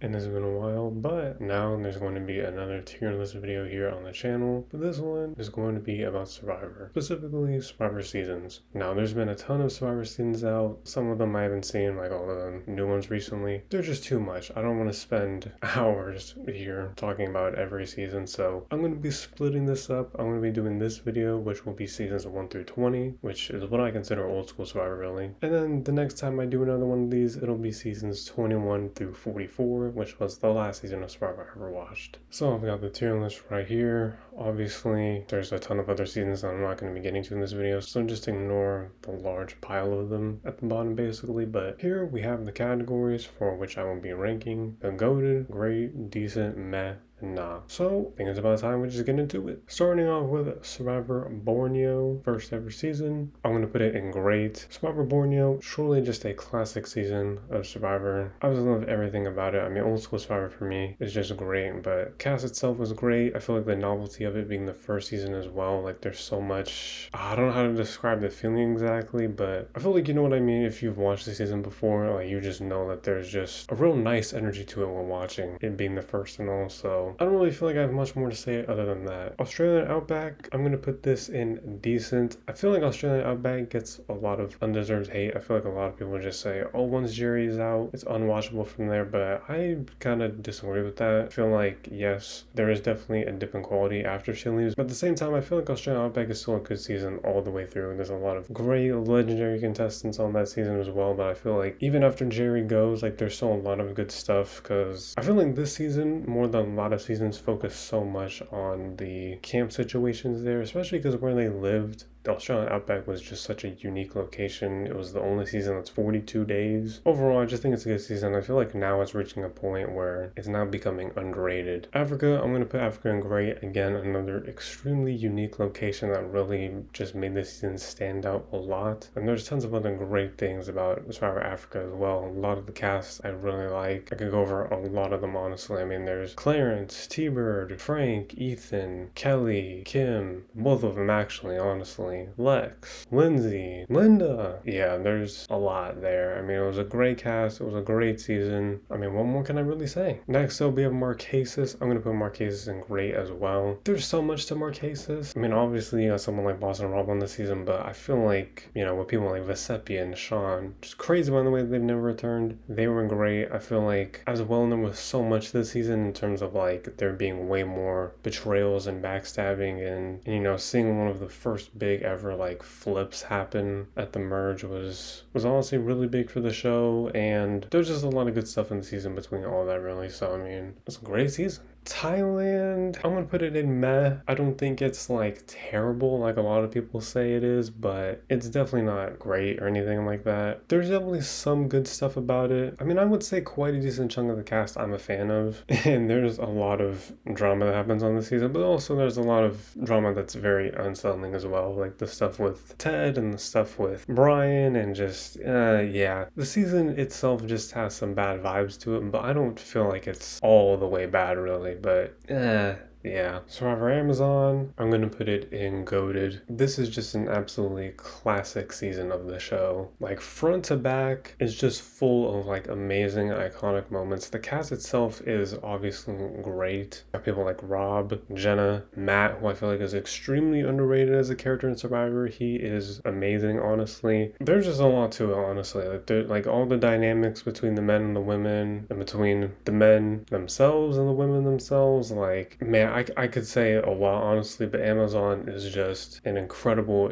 and it's been a while, but now there's going to be another tier list video here on the channel. But this one is going to be about Survivor, specifically Survivor seasons. Now, there's been a ton of Survivor seasons out. Some of them I haven't seen, like all the new ones recently. They're just too much. I don't want to spend hours here talking about every season, so I'm going to be splitting this up. I'm going to be doing this video, which will be seasons 1 through 20, which is what I consider old school Survivor, really. And then the next time I do another one of these, it'll be seasons 21 through 44, which was the last season of Survivor I ever watched. So I've got the tier list right here. Obviously, there's a ton of other seasons that I'm not going to be getting to in this video, so just ignore the large pile of them at the bottom, basically. But here we have the categories for which I will be ranking: the goated, great, decent, meh, nah. So I think it's about time we just get into it. Starting off with Survivor Borneo, first ever season. I'm going to put it in great. Survivor Borneo, truly just a classic season of Survivor. I just love everything about it. I mean, old school Survivor for me is just great, but cast itself was great. I feel like the novelty of it being the first season as well, like there's so much, I don't know how to describe the feeling exactly, but I feel like you know what I mean if you've watched the season before. Like you just know that there's just a real nice energy to it when watching it being the first and all. So I don't really feel like I have much more to say other than that. Australian Outback, I'm going to put this in decent. I feel like Australian Outback gets a lot of undeserved hate. I feel like a lot of people just say, oh, once Jerry's out, it's unwatchable from there, but I kind of disagree with that. I feel like, yes, there is definitely a dip in quality after she leaves, but at the same time, I feel like Australian Outback is still a good season all the way through. There's a lot of great legendary contestants on that season as well, but I feel like even after Jerry goes, like there's still a lot of good stuff, because I feel like this season, more than a lot of seasons, focus so much on the camp situations there, especially because where they lived, the Australian Outback was just such a unique location. It was the only season that's 42 days. Overall, I just think it's a good season. I feel like now it's reaching a point where it's now becoming underrated. Africa, I'm going to put Africa in great. Again, another extremely unique location that really just made this season stand out a lot. And there's tons of other great things about Survivor Africa as well. A lot of the cast I really like. I could go over a lot of them, honestly. I mean, there's Clarence, T-Bird, Frank, Ethan, Kelly, Kim, both of them actually, honestly. Lex, Lindsay, Linda. Yeah, there's a lot there. I mean, it was a great cast. It was a great season. I mean, what more can I really say? Next up, we have Marquesas. I'm going to put Marquesas in great as well. There's so much to Marquesas. I mean, obviously, you have someone like Boston Rob on this season, but I feel like, you know, with people like Vesepi and Sean, just crazy by the way they've never returned. They were great. I feel like, as well, there was so much this season in terms of like there being way more betrayals and backstabbing, and you know, seeing one of the first big ever like flips happen at the merge was honestly really big for the show, and there's just a lot of good stuff in the season between all that, really. So I mean, it's a great season. Thailand, I'm gonna put it in meh. I don't think it's like terrible like a lot of people say it is, but it's definitely not great or anything like that. There's definitely some good stuff about it. I mean, I would say quite a decent chunk of the cast I'm a fan of, and there's a lot of drama that happens on the season, but also there's a lot of drama that's very unsettling as well, like the stuff with Ted and the stuff with Brian, and just yeah, the season itself just has some bad vibes to it, but I don't feel like it's all the way bad, really. But yeah. Survivor Amazon, I'm gonna put it in goated. This is just an absolutely classic season of the show. Like front to back is just full of like amazing iconic moments. The cast itself is obviously great. You have people like Rob, Jenna, Matt, who I feel like is extremely underrated as a character in Survivor. He is amazing, honestly. There's just a lot to it, honestly. Like all the dynamics between the men and the women, and between the men themselves and the women themselves. Like, man, I could say a lot, honestly, but Amazon is just an incredible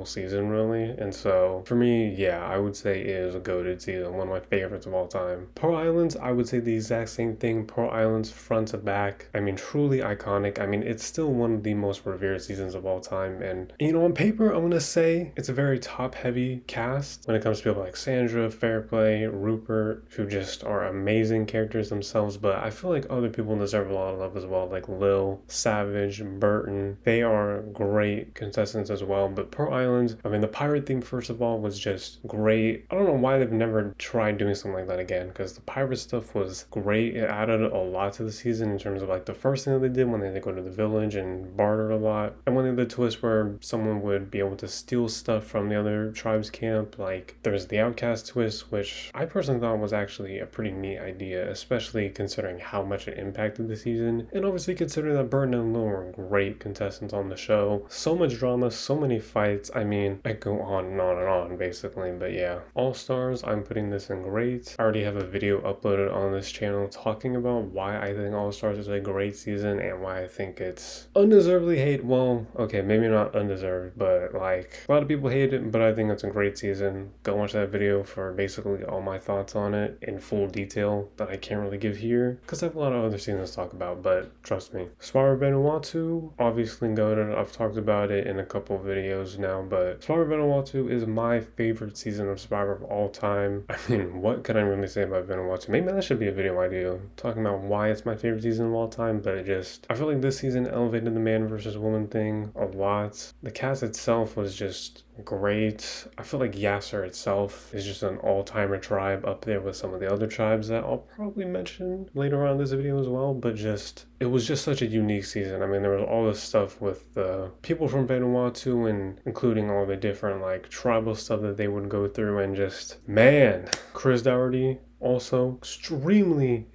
season, really. And so for me, yeah, I would say it is a goated season, one of my favorites of all time. Pearl Islands, I would say the exact same thing. Pearl Islands front to back, I mean, truly iconic. I mean, it's still one of the most revered seasons of all time. And you know, on paper, I'm gonna say it's a very top heavy cast when it comes to people like Sandra, Fairplay, Rupert, who just are amazing characters themselves, but I feel like other people deserve a lot of love as well, like Lil, Savage, Burton. They are great contestants as well. But Pearl Island, I mean, the pirate theme, first of all, was just great. I don't know why they've never tried doing something like that again, because the pirate stuff was great. It added a lot to the season in terms of like the first thing that they did when they go to the village and barter a lot. And when they did the twist where someone would be able to steal stuff from the other tribe's camp, like there's the outcast twist, which I personally thought was actually a pretty neat idea, especially considering how much it impacted the season. And obviously considering that Burton and Lil were great contestants on the show. So much drama, so many fights. I mean, I go on and on and on basically, but yeah. All Stars, I'm putting this in great. I already have a video uploaded on this channel talking about why I think All Stars is a great season and why I think it's undeservedly hate. Well, okay, maybe not undeserved, but like a lot of people hate it, but I think it's a great season. Go watch that video for basically all my thoughts on it in full detail that I can't really give here because I have a lot of other seasons to talk about, but trust me. Survivor Vanuatu, obviously goated. I've talked about it in a couple videos now, but Survivor Vanuatu is my favorite season of Survivor of all time. I mean, what can I really say about Vanuatu? Maybe that should be a video I do, talking about why it's my favorite season of all time, but I feel like this season elevated the man versus woman thing a lot. The cast itself was just great. I feel like Yasser itself is just an all-timer tribe up there with some of the other tribes that I'll probably mention later on in this video as well, but it was just such a unique season. I mean, there was all this stuff with the people from Vanuatu and including all the different like tribal stuff that they would go through, and just, man, Chris Dougherty, also, extremely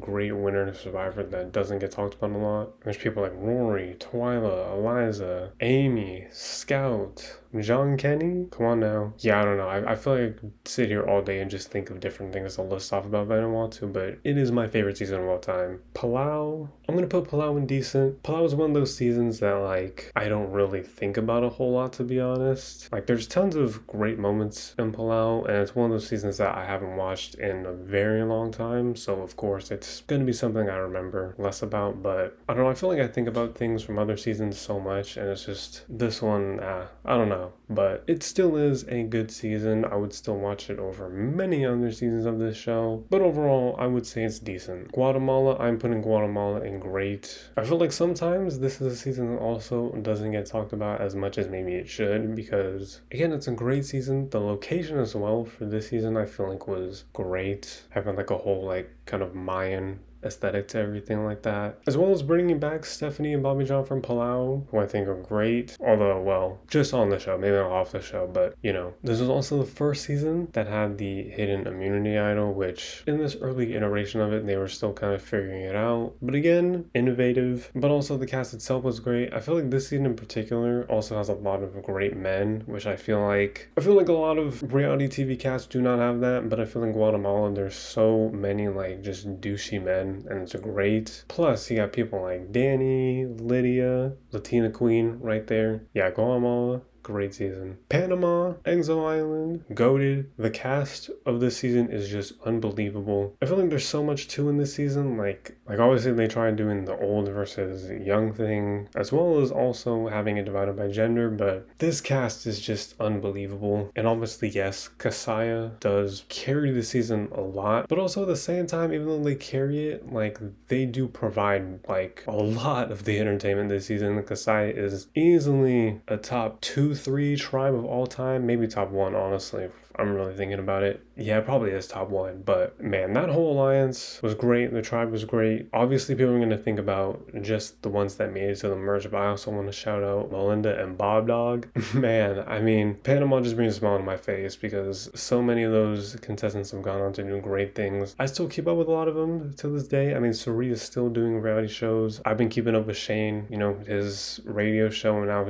great winner in Survivor that doesn't get talked about a lot. There's people like Rory, Twyla, Eliza, Amy, Scout, John Kenny. Come on now. Yeah, I don't know. I feel like I could sit here all day and just think of different things to list off about Vanuatu, but it is my favorite season of all time. Palau, I'm gonna put Palau in decent. Palau is one of those seasons that like I don't really think about a whole lot, to be honest. Like there's tons of great moments in Palau, and it's one of those seasons that I haven't watched in a very long time, so of course it's gonna be something I remember less about. But I don't know, I feel like I think about things from other seasons so much, and it's just this one, I don't know, but it still is a good season. I would still watch it over many other seasons of this show, but overall I would say it's decent. Guatemala, I'm putting Guatemala in great. I feel like sometimes this is a season that also doesn't get talked about as much as maybe it should, because again, it's a great season. The location as well for this season I feel like was great, having like a whole like kind of Mayan aesthetic to everything like that, as well as bringing back Stephanie and Bobby John from Palau, who I think are great, although, well, just on the show, maybe not off the show, but you know. This was also the first season that had the hidden immunity idol, which in this early iteration of it, they were still kind of figuring it out, but again, innovative. But also the cast itself was great. I feel like this season in particular also has a lot of great men, which I feel like a lot of reality TV casts do not have that, but I feel in Guatemala there's so many like just douchey men, and it's great. Plus you got people like Danny, Lydia, Latina Queen right there. Yeah, Guatemala, great season. Panama, Exo Island, goated. The cast of this season is just unbelievable. I feel like there's so much too in this season. Like obviously they tried doing the old versus young thing, as well as also having it divided by gender, but this cast is just unbelievable. And obviously, yes, Kasaya does carry the season a lot, but also at the same time, even though they carry it, like they do provide like a lot of the entertainment this season. Kasaya is easily a top 2-3 tribe of all time, maybe top 1, honestly, if I'm really thinking about it. Yeah, it probably is top 1, but man, that whole alliance was great. The tribe was great. Obviously, people are going to think about just the ones that made it to the merge, but I also want to shout out Melinda and Bob Dog. Man, I mean, Panama just brings a smile on my face because so many of those contestants have gone on to do great things. I still keep up with a lot of them to this day. I mean, Suri is still doing reality shows. I've been keeping up with Shane, you know, his radio show, and now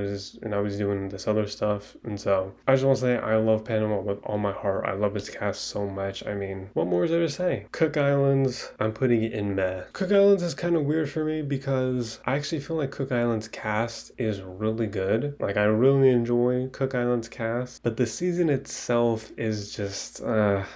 he's doing this other stuff. And so I just want to say I love Panama with all my heart. I love its cast so much. I mean, what more is there to say? Cook Islands, I'm putting it in meh. Cook Islands is kind of weird for me because I actually feel like Cook Island's cast is really good. Like I really enjoy Cook Island's cast, but the season itself is just,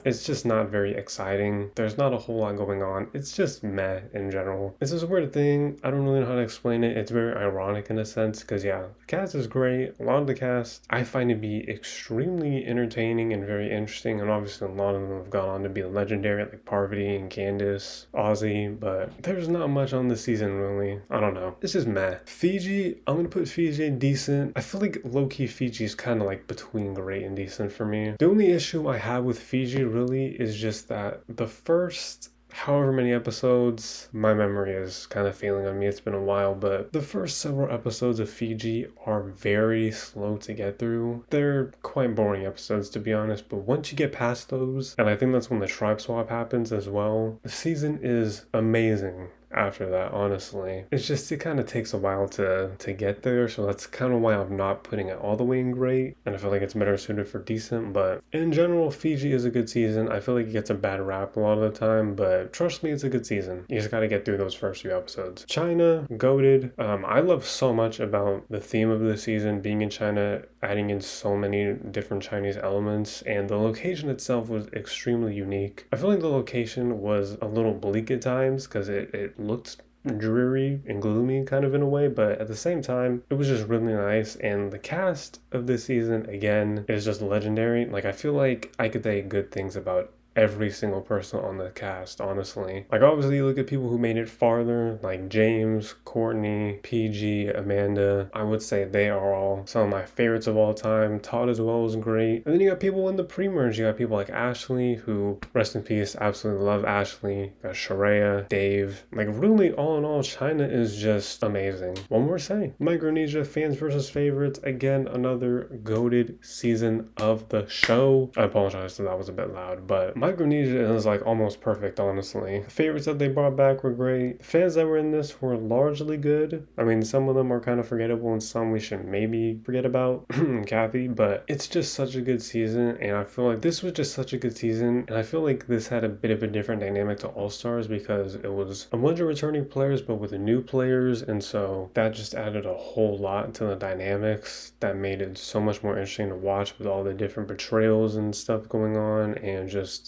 it's just not very exciting. There's not a whole lot going on. It's just meh in general. It's just a weird thing. I don't really know how to explain it. It's very ironic in a sense because yeah, the cast is great. A lot of the cast I find to be extremely entertaining and very interesting, and obviously a lot of them have gone on to be legendary, like Parvati and Candace, Ozzy, but there's not much on this season really. I don't know. It's just meh. Fiji, I'm gonna put Fiji in decent. I feel like low-key Fiji is kind of like between great and decent for me. The only issue I have with Fiji really is just that the first however many episodes, my memory is kind of failing on me, it's been a while, but the first several episodes of Fiji are very slow to get through. They're quite boring episodes to be honest, but once you get past those, and I think that's when the tribe swap happens as well, the season is amazing. After that, honestly, it's just it kind of takes a while to get there, so that's kind of why I'm not putting it all the way in great, and I feel like it's better suited for decent. But in general, Fiji is a good season. I feel like it gets a bad rap a lot of the time, but trust me, it's a good season. You just got to get through those first few episodes. China, goated. I love so much about the theme of the season being in China, adding in so many different Chinese elements, and the location itself was extremely unique. I feel like the location was a little bleak at times because it looked dreary and gloomy kind of in a way, but at the same time it was just really nice. And the cast of this season again is just legendary. Like I feel like I could say good things about every single person on the cast, honestly. Like obviously you look at people who made it farther, like James, Courtney, PG, Amanda. I would say they are all some of my favorites of all time. Todd as well was great. And then you got people in the pre-merge. You got people like Ashley, who, rest in peace, absolutely love Ashley. You got Sharia, Dave. Like really all in all, China is just amazing. One more say. Micronesia, fans versus favorites. Again, another goated season of the show. I apologize if that was a bit loud, but Micronesia is like almost perfect, honestly. The favorites that they brought back were great. The fans that were in this were largely good. I mean, some of them are kind of forgettable and some we should maybe forget about, Kathy, but it's just such a good season, and I feel like this was just such a good season, and I feel like this had a bit of a different dynamic to All-Stars because it was a bunch of returning players but with new players, and so that just added a whole lot to the dynamics that made it so much more interesting to watch with all the different betrayals and stuff going on.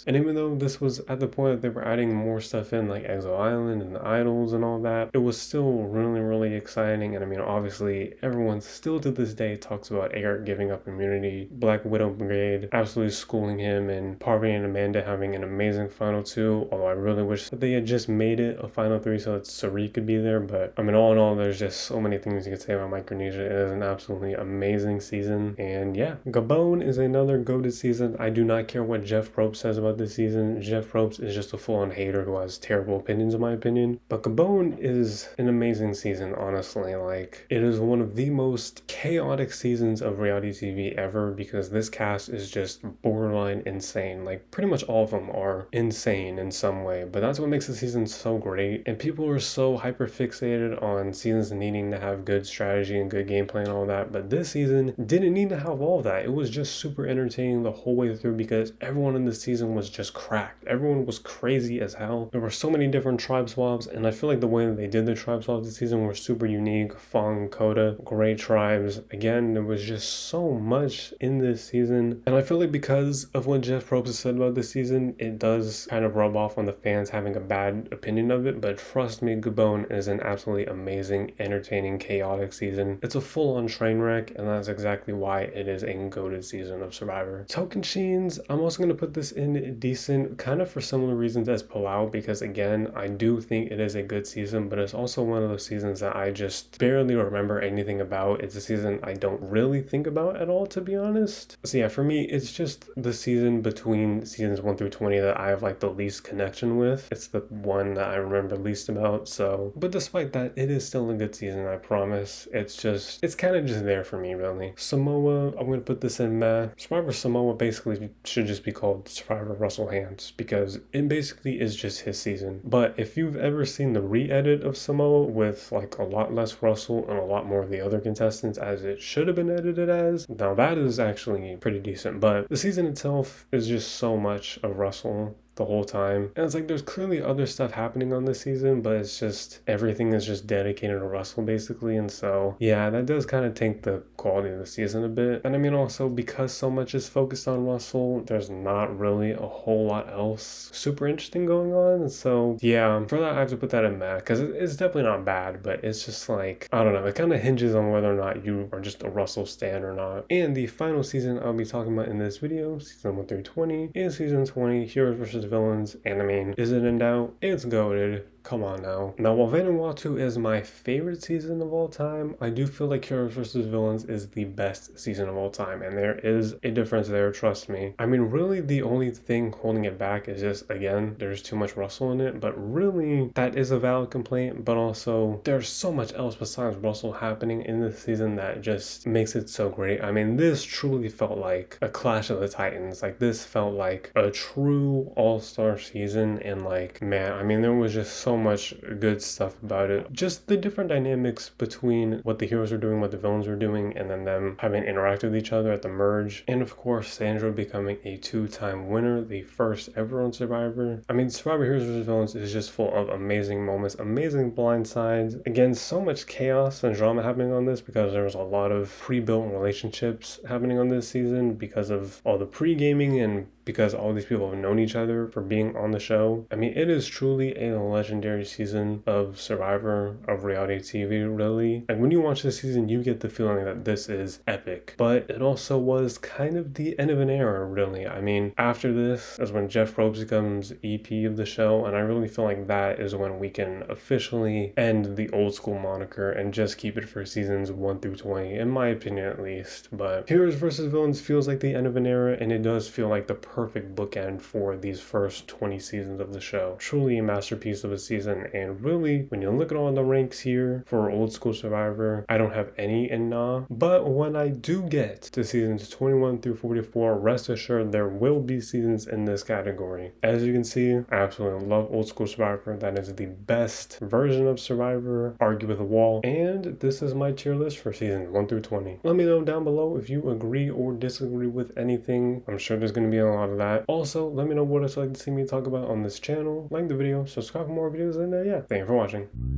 And even though this was at the point that they were adding more stuff in like Exile Island and the idols and all that, it was still really, really exciting. And I mean, obviously everyone still to this day talks about Eric giving up immunity, Black Widow Brigade absolutely schooling him, and Parvati and Amanda having an amazing final two, although I really wish that they had just made it a final three so that Sari could be there. But I mean, all in all, there's just so many things you could say about Micronesia. It is an absolutely amazing season, and yeah, Gabon is another goated season. I do not care what Jeff Probst says about this season. Jeff Probst is just a full-on hater who has terrible opinions in my opinion. But Gabon is an amazing season, honestly. Like, it is one of the most chaotic seasons of reality TV ever because this cast is just borderline insane. Like, pretty much all of them are insane in some way, but that's what makes the season so great. And people are so hyper fixated on seasons needing to have good strategy and good gameplay and all that, but this season didn't need to have all that. It was just super entertaining the whole way through because everyone in this season was just cracked. Everyone was crazy as hell. There were so many different tribe swaps, and I feel like the way that they did the tribe swaps this season were super unique. Fong, Coda, great tribes. Again, there was just so much in this season, and I feel like because of what Jeff Probst has said about this season, it does kind of rub off on the fans having a bad opinion of it, but trust me, Gabon is an absolutely amazing, entertaining, chaotic season. It's a full-on train wreck, and that's exactly why it is a goated season of Survivor. Tocantins, I'm also going to put this in decent, kind of for similar reasons as Palau, because again, I do think it is a good season, but it's also one of those seasons that I just barely remember anything about. It's a season I don't really think about at all, to be honest. So yeah, for me, it's just the season between seasons 1 through 20 that I have like the least connection with. It's the one that I remember least about, so. But despite that, it is still a good season, I promise. It's kind of just there for me, really. Samoa, I'm going to put this in meh. Survivor Samoa basically should just be called Survivor Russell Hands because it basically is just his season. But if you've ever seen the re-edit of Samoa with like a lot less Russell and a lot more of the other contestants as it should have been edited as, now that is actually pretty decent. But the season itself is just so much of Russell the whole time. And it's like there's clearly other stuff happening on this season, but it's just everything is just dedicated to Russell basically. And so yeah, that does kind of tank the quality of the season a bit. And I mean also because so much is focused on Russell, there's not really a whole lot else super interesting going on. And so yeah, for that I have to put that in math because it's definitely not bad, but it's just like, I don't know, it kind of hinges on whether or not you are just a Russell stan or not. And the final season I'll be talking about in this video, season 1 through 20, is season 20, Heroes vs. Villains. And I mean, is it in doubt? It's goated. Come on now. Now, while Vanuatu is my favorite season of all time, I do feel like Heroes vs. Villains is the best season of all time, and there is a difference there, trust me. I mean, really, the only thing holding it back is just, again, there's too much Russell in it, but really, that is a valid complaint, but also, there's so much else besides Russell happening in this season that just makes it so great. I mean, this truly felt like a Clash of the Titans. Like, this felt like a true all-star season, and like, man, I mean, there was just so much good stuff about it. Just the different dynamics between what the heroes were doing, what the villains were doing, and then them having interacted with each other at the merge. And of course, Sandra becoming a 2-time winner, the first ever on Survivor. I mean, Survivor Heroes vs. Villains is just full of amazing moments, amazing blindsides. Again, so much chaos and drama happening on this because there was a lot of pre-built relationships happening on this season because of all the pre-gaming and because all these people have known each other for being on the show. I mean, it is truly a legendary season of Survivor, of reality TV, really. Like, when you watch this season, you get the feeling that this is epic. But it also was kind of the end of an era, really. I mean, after this is when Jeff Probst becomes EP of the show, and I really feel like that is when we can officially end the old school moniker and just keep it for seasons 1 through 20, in my opinion at least. But Heroes vs. Villains feels like the end of an era, and it does feel like the perfect bookend for these first 20 seasons of the show. Truly a masterpiece of a season, and really, when you look at all the ranks here for old school Survivor, I don't have any in nah, but when I do get to seasons 21 through 44, rest assured there will be seasons in this category. As you can see, I absolutely love old school Survivor. That is the best version of Survivor, argue with a wall, and this is my tier list for seasons 1 through 20. Let me know down below if you agree or disagree with anything. I'm sure there's going to be a lot of that. Also, let me know what else you'd like to see me talk about on this channel. Like the video, subscribe for more videos, and yeah, thank you for watching.